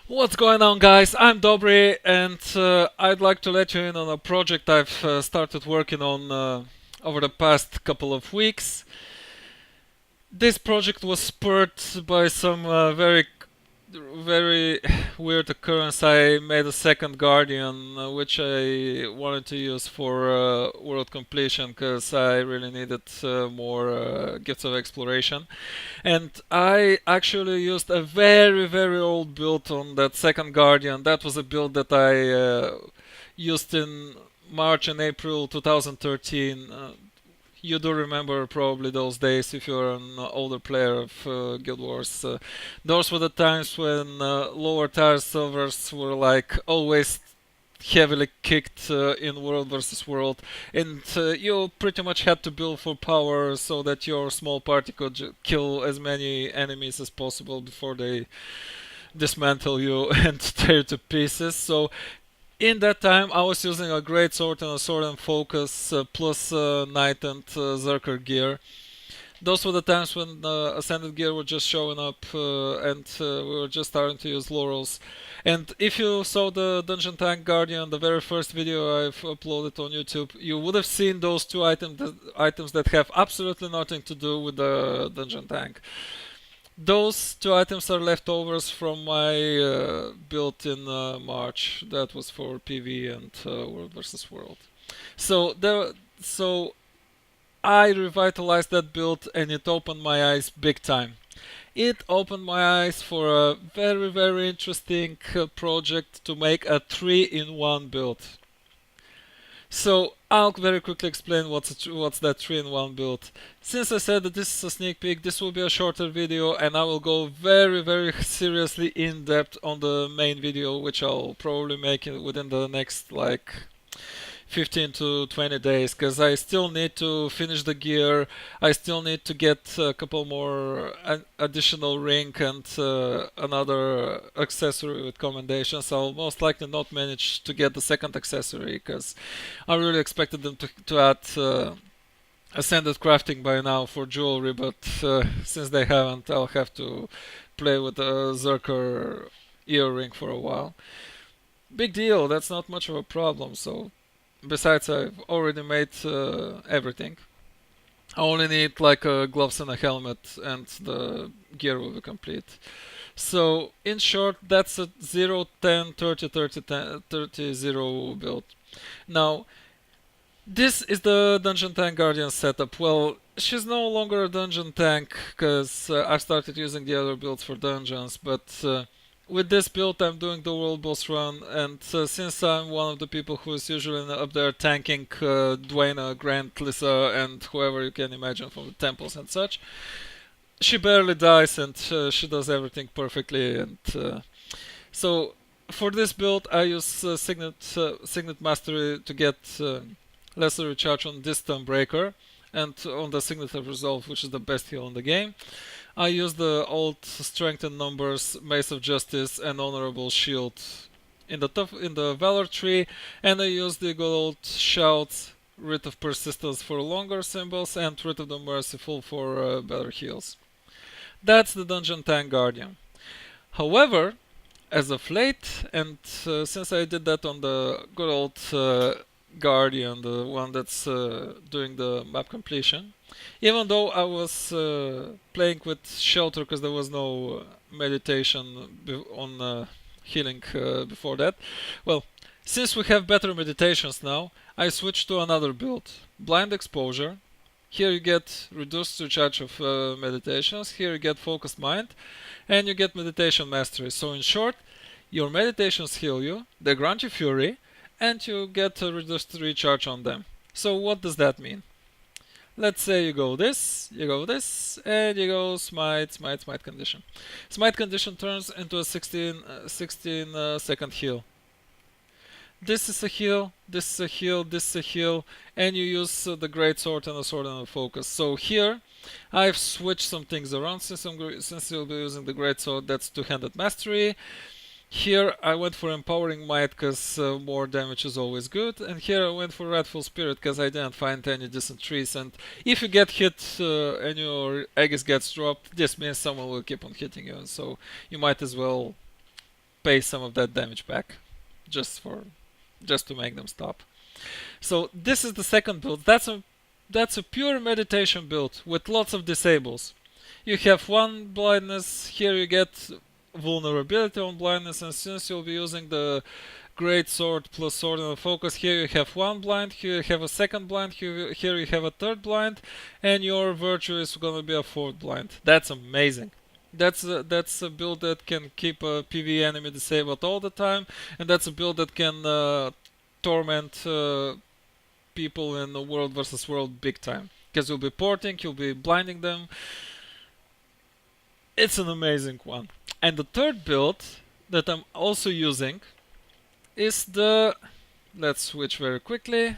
What's going on, guys? I'm Dobry, and I'd like to let you in on a project I've started working on over the past couple of weeks. This project was spurred by some very weird occurrence. I made a second Guardian, which I wanted to use for world completion because I really needed more gifts of exploration. And I actually used a very old build on that second Guardian. That was a build that I used in March and April 2013. You do remember probably those days if you're an older player of Guild Wars. Those were the times when lower tier servers were like always heavily kicked in World versus World, and you pretty much had to build for power so that your small party could kill as many enemies as possible before they dismantle you and tear to pieces. So in that time, I was using a great sword and a sword and focus plus knight and Zerker gear. Those were the times when Ascended gear were just showing up and we were just starting to use laurels. And if you saw the Dungeon Tank Guardian, the very first video I've uploaded on YouTube, you would have seen those two items that have absolutely nothing to do with the Dungeon Tank. Those two items are leftovers from my build in March. That was for PV and World versus World. So I revitalized that build and it opened my eyes big time. It opened my eyes for a very interesting project to make a 3-in-1 build. So I'll very quickly explain what's that 3-in-1 build. Since I said that this is a sneak peek, this will be a shorter video and I will go very seriously in depth on the main video, which I'll probably make within the next like 15 to 20 days, because I still need to finish the gear. I still need to get a couple more additional ring and another accessory with commendations. I'll most likely not manage to get the second accessory because I really expected them to add ascended crafting by now for jewelry, but since they haven't, I'll have to play with the Zerker earring for a while. Big deal, that's not much of a problem. So besides, I've already made everything. I only need like gloves and a helmet, and the gear will be complete. So, in short, that's a 0, 10, 30, 30, 10, 30, 0 build. Now, this is the Dungeon Tank Guardian setup. Well, she's no longer a Dungeon Tank because I've started using the other builds for dungeons, but with this build I'm doing the world boss run, and since I'm one of the people who is usually up there tanking Dwayne, Grant, Lisa and whoever you can imagine from the temples and such, she barely dies and she does everything perfectly. And so for this build I use Signet Mastery to get lesser recharge on this Breaker and on the Signet of Resolve, which is the best heal in the game. I use the old Strength and Numbers, Mace of Justice, and Honorable Shield in the Valor tree, and I use the good old Shout, Writ of Persistence for longer symbols, and Writ of the Merciful for better heals. That's the Dungeon Tank Guardian. However, as of late, and since I did that on the good old Guardian, the one that's doing the map completion, even though I was playing with Shelter because there was no meditation on healing before that, well, since we have better meditations now, I switched to another build. Blind Exposure. Here you get reduced recharge of meditations, here you get Focused Mind, and you get Meditation Mastery. So in short, your meditations heal you, they grant you Fury, and you get a reduced recharge on them. So what does that mean? Let's say you go this, and you go Smite Condition. Smite Condition turns into a 16 second heal. This is a heal, this is a heal, this is a heal, and you use the Great Sword and a Sword and a Focus. So here, I've switched some things around since you'll be using the Great Sword, that's Two-Handed Mastery. Here I went for Empowering Might because more damage is always good, and here I went for Wrathful Spirit because I didn't find any decent trees, and if you get hit and your Aegis gets dropped, this means someone will keep on hitting you, so you might as well pay some of that damage back, just to make them stop. So this is the second build. That's a pure meditation build with lots of disables. You have one blindness, here you get vulnerability on blindness, and since you'll be using the great sword plus sword and focus, here you have one blind, here you have a second blind, here you have a third blind, and your virtue is gonna be a fourth blind. That's amazing. That's a build that can keep a PvE enemy disabled all the time, and that's a build that can torment people in the world versus world big time. Because you'll be porting, you'll be blinding them. It's an amazing one. And the third build that I'm also using is the... Let's switch very quickly.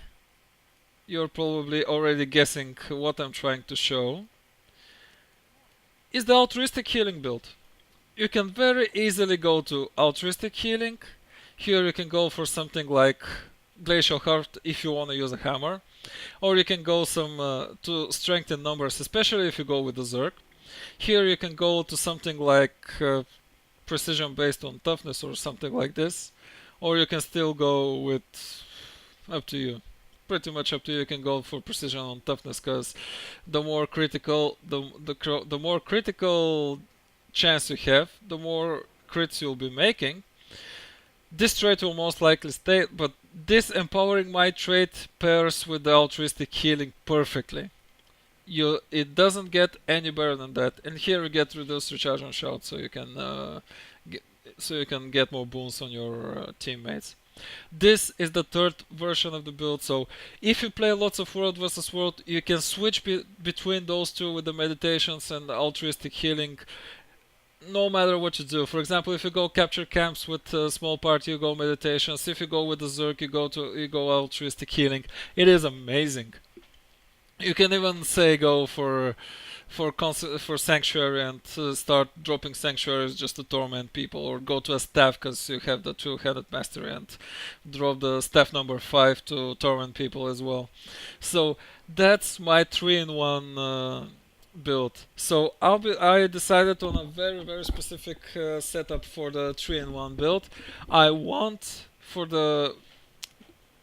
You're probably already guessing what I'm trying to show. Is the Altruistic Healing build. You can very easily go to Altruistic Healing. Here you can go for something like Glacial Heart if you want to use a hammer. Or you can go to strengthen numbers, especially if you go with the Zerg. Here you can go to something like precision based on toughness or something like this. Or you can still go with... up to you. Pretty much up to you. You can go for precision on toughness, because the more critical the more critical chance you have, the more crits you'll be making. This trait will most likely stay, but this empowering might trait pairs with the Altruistic Healing perfectly. It doesn't get any better than that. And here you get reduced recharge on shout, so you can get more boons on your teammates. This is the third version of the build, so if you play lots of world versus world, you can switch between those two with the meditations and the Altruistic Healing, no matter what you do. For example, if you go capture camps with a small party, you go meditations. If you go with the Zerg, you go Altruistic Healing. It is amazing. You can even say go for Sanctuary and start dropping Sanctuaries just to torment people, or go to a Staff because you have the two-headed mastery and drop the Staff number 5 to torment people as well. So that's my 3-in-1 build. So I decided on a very, very specific setup for the 3-in-1 build. I want for the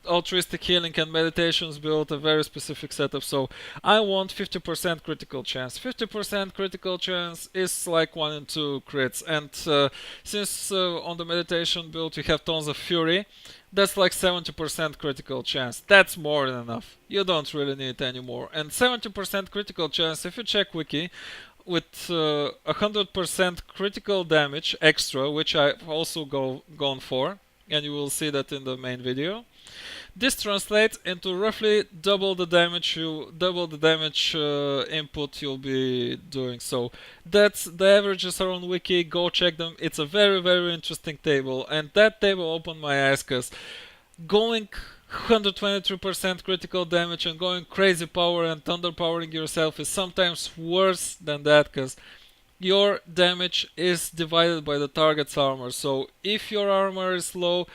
Altruistic Healing and Meditations build a very specific setup. So I want 50% critical chance. 50% critical chance is like 1 in 2 crits. And since on the meditation build you have tons of fury, that's like 70% critical chance. That's more than enough. You don't really need any more. And 70% critical chance, if you check wiki, with 100% critical damage extra, which I've also gone for, and you will see that in the main video. This translates into roughly double the damage input you'll be doing. So that's the averages are on wiki. Go check them. It's a very, very interesting table, and that table opened my eyes, because going 123% critical damage and going crazy power and thunder powering yourself is sometimes worse than that, because your damage is divided by the target's armor. So if your armor is low,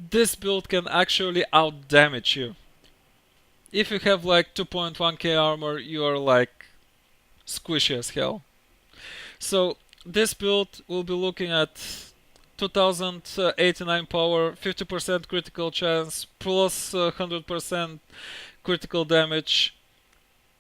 this build can actually out damage you. If you have like 2.1k armor, you are like squishy as hell. So this build will be looking at 2089 power, 50% critical chance, plus 100% critical damage,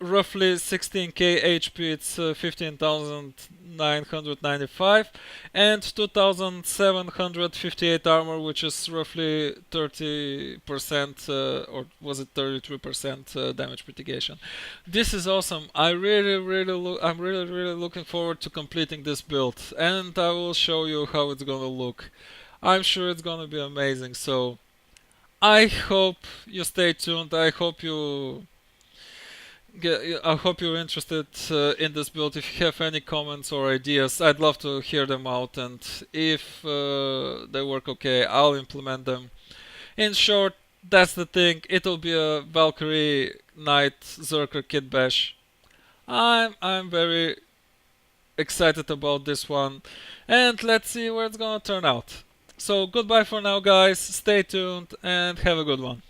roughly 16k HP, it's 15,995, and 2,758 armor, which is roughly 30%, or was it 33% damage mitigation. This is awesome. I'm really looking forward to completing this build, and I will show you how it's gonna look. I'm sure it's gonna be amazing. So I hope you stay tuned. I hope you're interested in this build. If you have any comments or ideas, I'd love to hear them out, and if they work okay, I'll implement them. In short, that's the thing. It'll be a Valkyrie Knight Zerker Kit Bash. I'm very excited about this one, and let's see where it's gonna turn out. So goodbye for now, guys. Stay tuned and have a good one.